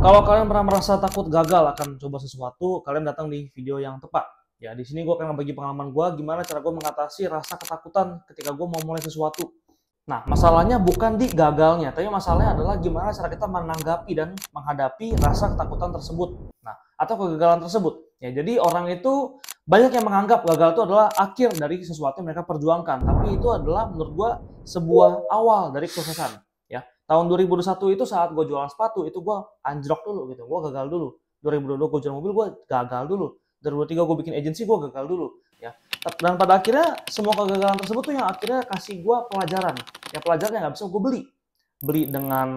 Kalau kalian pernah merasa takut gagal akan coba sesuatu, kalian datang di video yang tepat. Ya, di sini gue akan bagi pengalaman gue gimana cara gue mengatasi rasa ketakutan ketika gue mau mulai sesuatu. Nah, masalahnya bukan di gagalnya, tapi masalahnya adalah gimana cara kita menanggapi dan menghadapi rasa ketakutan tersebut. Nah, atau kegagalan tersebut. Ya, jadi orang itu banyak yang menganggap gagal itu adalah akhir dari sesuatu yang mereka perjuangkan, tapi itu adalah menurut gue sebuah awal dari kesuksesan. Ya, tahun 2021 itu saat gue jualan sepatu itu gue anjlok dulu gitu, gue gagal dulu. 2022 gue jual mobil, gue gagal dulu. 2023 gue bikin agensi, gue gagal dulu. Ya, dan pada akhirnya semua kegagalan tersebut tuh yang akhirnya kasih gue pelajaran. Ya, pelajaran yang nggak bisa gue beli dengan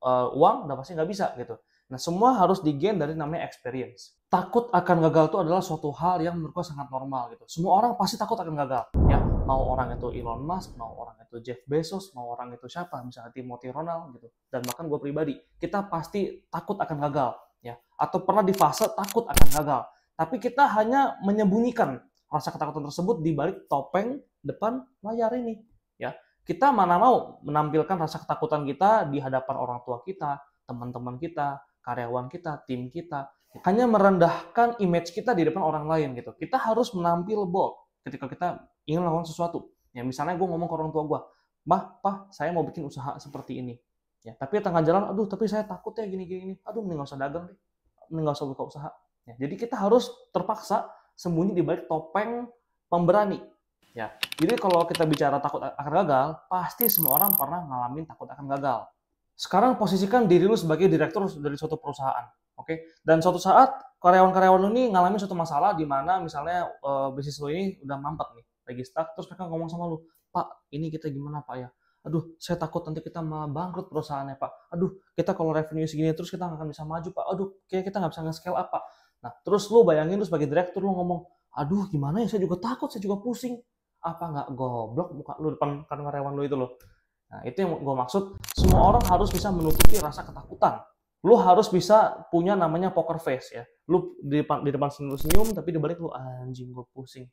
uang udah pasti nggak bisa gitu. Nah, semua harus di-gain dari namanya experience. Takut akan gagal itu adalah suatu hal yang menurut gue sangat normal gitu. Semua orang pasti takut akan gagal. Ya, mau orang itu Elon Musk, mau orang itu Jeff Bezos, mau orang itu siapa, misalnya Timothy Ronald gitu. Dan bahkan gue pribadi, kita pasti takut akan gagal. Ya, atau pernah di fase takut akan gagal. Tapi kita hanya menyembunyikan rasa ketakutan tersebut di balik topeng depan layar ini. Ya, kita mana mau menampilkan rasa ketakutan kita di hadapan orang tua kita, teman-teman kita, karyawan kita, tim kita, hanya merendahkan image kita di depan orang lain gitu. Kita harus menampil bold ketika kita ingin melakukan sesuatu. Ya, misalnya gue ngomong ke orang tua gue, "Pak, saya mau bikin usaha seperti ini." Ya, tapi tengah jalan, "Aduh, tapi saya takut ya gini-gini. Aduh, mending nggak usah dagang deh. Mending nggak usah buka usaha." Ya, jadi kita harus terpaksa sembunyi di balik topeng pemberani. Ya, jadi kalau kita bicara takut akan gagal, pasti semua orang pernah ngalamin takut akan gagal. Sekarang posisikan diri lu sebagai direktur dari suatu perusahaan, oke? Dan suatu saat karyawan-karyawan lu ini ngalamin suatu masalah di mana misalnya bisnis lu ini udah mampet nih, lagi stuck, terus mereka ngomong sama lu, "Pak, ini kita gimana Pak ya? Aduh, saya takut nanti kita malah bangkrut perusahaannya Pak. Aduh, kita kalau revenue segini terus kita nggak akan bisa maju Pak. Aduh, kayak kita nggak bisa nge-scale up Pak." Nah, terus lu bayangin lu sebagai direktur lu ngomong, "Aduh, gimana ya? Saya juga takut, saya juga pusing." Apa nggak goblok muka lu depan karyawan lu itu loh. Nah, itu yang gue maksud, semua orang harus bisa menutupi rasa ketakutan. Lu harus bisa punya namanya poker face ya. Lu di depan senyum, tapi di balik lu anjing gue pusing.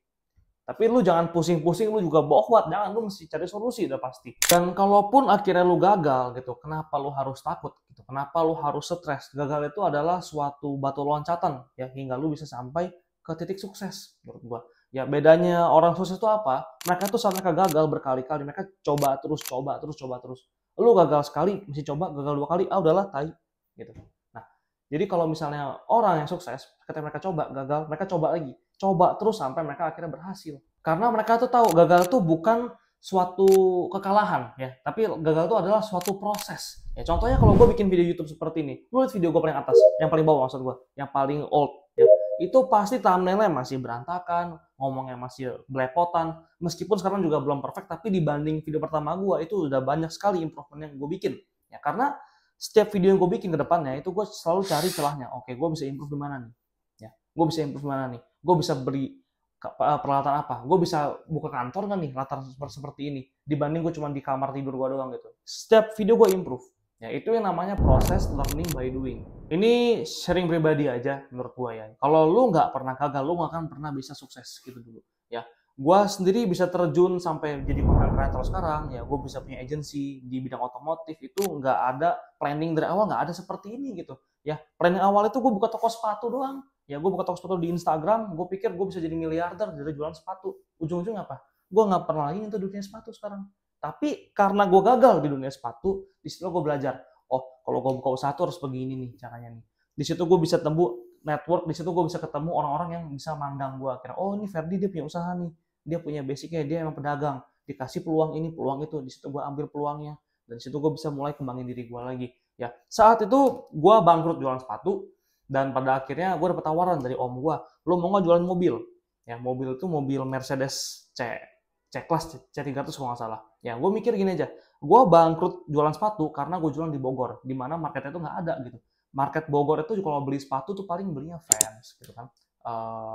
Tapi lu jangan pusing-pusing, lu juga bohwat, jangan, lu mesti cari solusi udah pasti. Dan kalaupun akhirnya lu gagal gitu, kenapa lu harus takut gitu? Kenapa lu harus stres? Gagal itu adalah suatu batu loncatan ya hingga lu bisa sampai ke titik sukses menurut gua. Ya bedanya orang sukses itu apa? Mereka tuh saat mereka gagal berkali-kali, mereka coba terus, coba terus, coba terus. Lu gagal sekali, mesti coba, gagal 2 kali, ah udahlah tai gitu. Nah, jadi kalau misalnya orang yang sukses, ketika mereka coba gagal, mereka coba lagi, coba terus sampai mereka akhirnya berhasil. Karena mereka tuh tahu gagal tuh bukan suatu kekalahan ya, tapi gagal itu adalah suatu proses. Ya contohnya kalau gue bikin video YouTube seperti ini, lu lihat video gue paling atas, yang paling bawah maksud gue, yang paling old ya, itu pasti thumbnailnya masih berantakan, ngomongnya masih belepotan, meskipun sekarang juga belum perfect, tapi dibanding video pertama gue itu udah banyak sekali improvement yang gue bikin. Ya karena setiap video yang gue bikin ke depannya itu gue selalu cari celahnya. Oke, gue bisa improve di mana nih? Ya, gue bisa improve di mana nih? Gue bisa beli peralatan apa? Gue bisa buka kantor nggak nih latar seperti ini? Dibanding gue cuma di kamar tidur gue doang gitu. Setiap video gue improve. Ya, itu yang namanya proses learning by doing. Ini sharing pribadi aja menurut gue ya. Kalau lu nggak pernah gagal, lu nggak akan pernah bisa sukses gitu dulu. Ya, gue sendiri bisa terjun sampai jadi content creator sekarang. Ya, gue bisa punya agency di bidang otomotif. Itu nggak ada planning dari awal, nggak ada seperti ini gitu. Ya, planning awal itu gue buka toko sepatu doang. Ya, gue buka toko sepatu di Instagram. Gue pikir gue bisa jadi miliarder dari jualan sepatu. Ujung-ujungnya apa? Gue nggak pernah lagi nyentuh dunia sepatu sekarang. Tapi karena gue gagal di dunia sepatu, di situ gue belajar. Oh, kalau gue buka usaha tuh harus begini nih caranya nih. Di situ gue bisa temu network, di situ gue bisa ketemu orang-orang yang bisa mandang gue. Kira, oh ini Ferdi dia punya usaha nih. Dia punya basicnya, dia emang pedagang. Dikasih peluang ini, peluang itu. Di situ gue ambil peluangnya. Dan di situ gue bisa mulai kembangin diri gue lagi. Ya, saat itu gue bangkrut jualan sepatu. Dan pada akhirnya gue dapet tawaran dari om gue. Lo mau nggak jualan mobil? Ya, mobil itu mobil Mercedes C-Class, C300 kalau nggak salah. Ya, gue mikir gini aja, gue bangkrut jualan sepatu karena gue jualan di Bogor, di mana marketnya itu nggak ada gitu. Market Bogor itu kalau beli sepatu tuh paling belinya Vans gitu kan,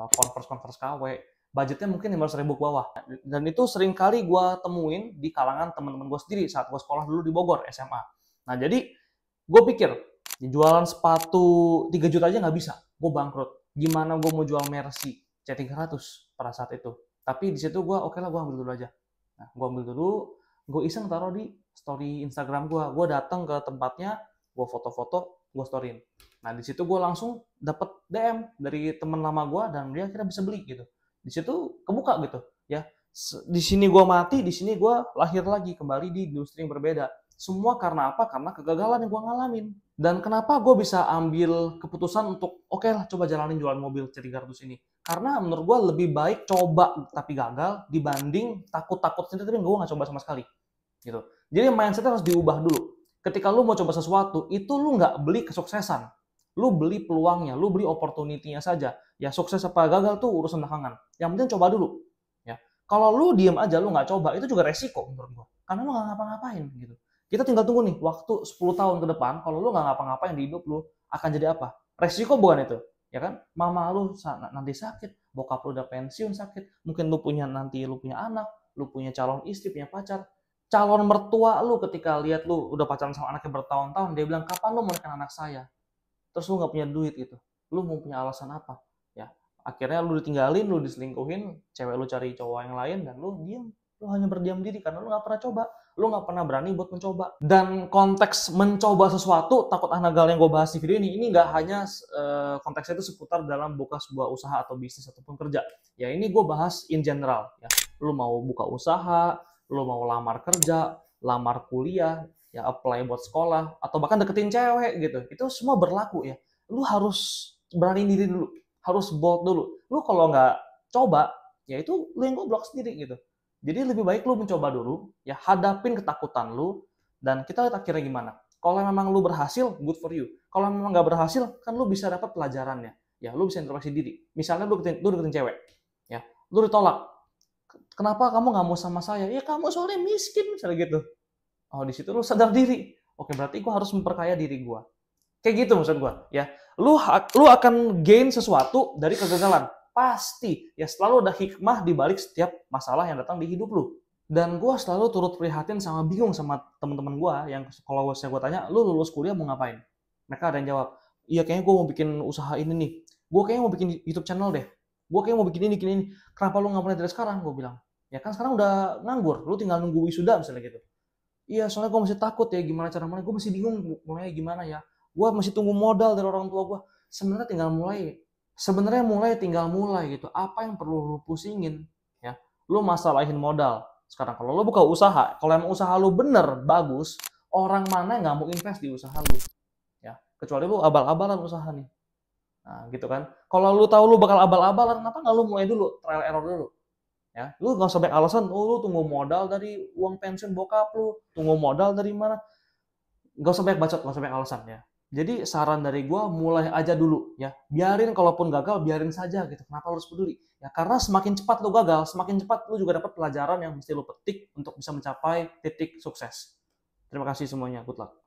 Converse KW, budgetnya mungkin 500.000 ke bawah. Dan itu sering kali gue temuin di kalangan teman-teman gue sendiri saat gue sekolah dulu di Bogor, SMA. Nah jadi gue pikir, jualan sepatu 3 juta aja nggak bisa, gue bangkrut. Gimana gue mau jual Mercy C300 pada saat itu. Tapi di situ gue, oke lah gue ambil dulu aja. Nah, gue ambil dulu, gue iseng taruh di story Instagram gue. Gue datang ke tempatnya, gue foto-foto, gue storyin. Nah di situ gue langsung dapet DM dari teman lama gue dan dia akhirnya bisa beli gitu. Di situ kebuka gitu ya. Di sini gue mati, di sini gue lahir lagi kembali di industri yang berbeda. Semua karena apa? Karena kegagalan yang gue ngalamin. Dan kenapa gue bisa ambil keputusan untuk oke lah coba jalanin jualan mobil C300 ini? Karena menurut gue lebih baik coba tapi gagal dibanding takut-takut sendiri tapi gue nggak coba sama sekali. Gitu. Jadi mindsetnya harus diubah dulu. Ketika lu mau coba sesuatu, itu lu nggak beli kesuksesan. Lu beli peluangnya, lu beli opportunity-nya saja. Ya sukses apa gagal tuh urusan belakangan. Yang penting coba dulu. Ya. Kalau lu diem aja, lu nggak coba, itu juga resiko menurut gua. Karena lu nggak ngapa-ngapain gitu. Kita tinggal tunggu nih, waktu 10 tahun ke depan, kalau lu nggak ngapa-ngapain di hidup lu, akan jadi apa? Resiko bukan itu. Ya kan? Mama lu nanti sakit, bokap lu udah pensiun sakit, mungkin lu punya anak, lu punya calon istri, punya pacar. Calon mertua lu ketika lihat lu udah pacaran sama anaknya bertahun-tahun, dia bilang, kapan lu mau nikahin anak saya? Terus lu nggak punya duit gitu. Lu mau punya alasan apa? Ya, akhirnya lu ditinggalin, lu diselingkuhin, cewek lu cari cowok yang lain, dan lu diem. Lu hanya berdiam diri karena lu nggak pernah coba. Lu nggak pernah berani buat mencoba. Dan konteks mencoba sesuatu, takut gagal yang gue bahas di video ini nggak hanya konteksnya itu seputar dalam buka sebuah usaha atau bisnis ataupun kerja. Ya ini gue bahas in general. Ya, lu mau buka usaha, lu mau lamar kerja, lamar kuliah, ya apply buat sekolah, atau bahkan deketin cewek gitu. Itu semua berlaku ya. Lu harus berani diri dulu. Harus bold dulu. Lu kalau nggak coba, ya itu lu yang goblok sendiri gitu. Jadi lebih baik lu mencoba dulu, ya hadapin ketakutan lu, dan kita lihat akhirnya gimana. Kalau memang lu berhasil, good for you. Kalau memang nggak berhasil, kan lu bisa dapat pelajarannya. Ya, lu bisa introspeksi diri. Misalnya lu deketin cewek, ya, lu ditolak. Kenapa kamu nggak mau sama saya? Ya kamu soalnya miskin, misalnya gitu. Oh, di situ lu sadar diri. Oke, berarti gua harus memperkaya diri gua. Kayak gitu maksud gua, ya. Lu akan gain sesuatu dari kegagalan. Pasti. Ya selalu ada hikmah di balik setiap masalah yang datang di hidup lu. Dan gua selalu turut prihatin sama bingung sama teman-teman gua yang kalau saya gua tanya, "Lu lulus kuliah mau ngapain?" Mereka ada yang jawab, "Iya kayaknya gua mau bikin usaha ini nih. Gua kayaknya mau bikin YouTube channel deh. Gua kayaknya mau bikin ini, bikin ini." Kenapa lu nggak mulai dari sekarang? Gua bilang. Ya kan sekarang udah nganggur, lu tinggal nunggu wisuda misalnya gitu. Iya, soalnya gue masih takut ya gimana cara mulai. Gue masih bingung mulai gimana ya. Gue masih tunggu modal dari orang tua gue. Sebenarnya tinggal mulai. Sebenarnya tinggal mulai gitu. Apa yang perlu lu pusingin? Ya, lu masalahin modal. Sekarang kalau lu buka usaha, kalau emang usaha lu bener bagus, orang mana yang nggak mau invest di usaha lu? Ya, kecuali lu abal-abalan usaha nih. Nah, gitu kan. Kalau lu tahu lu bakal abal-abalan, kenapa nggak lu mulai dulu, trial error dulu? Ya, lu nggak usah banyak alasan, oh lu tunggu modal dari uang pensiun bokap lu, tunggu modal dari mana, nggak usah banyak bacot, nggak usah banyak alasan ya. Jadi saran dari gue mulai aja dulu ya, biarin kalaupun gagal biarin saja gitu, kenapa harus peduli ya, karena semakin cepat lu gagal semakin cepat lu juga dapat pelajaran yang mesti lu petik untuk bisa mencapai titik sukses. Terima kasih semuanya, good luck.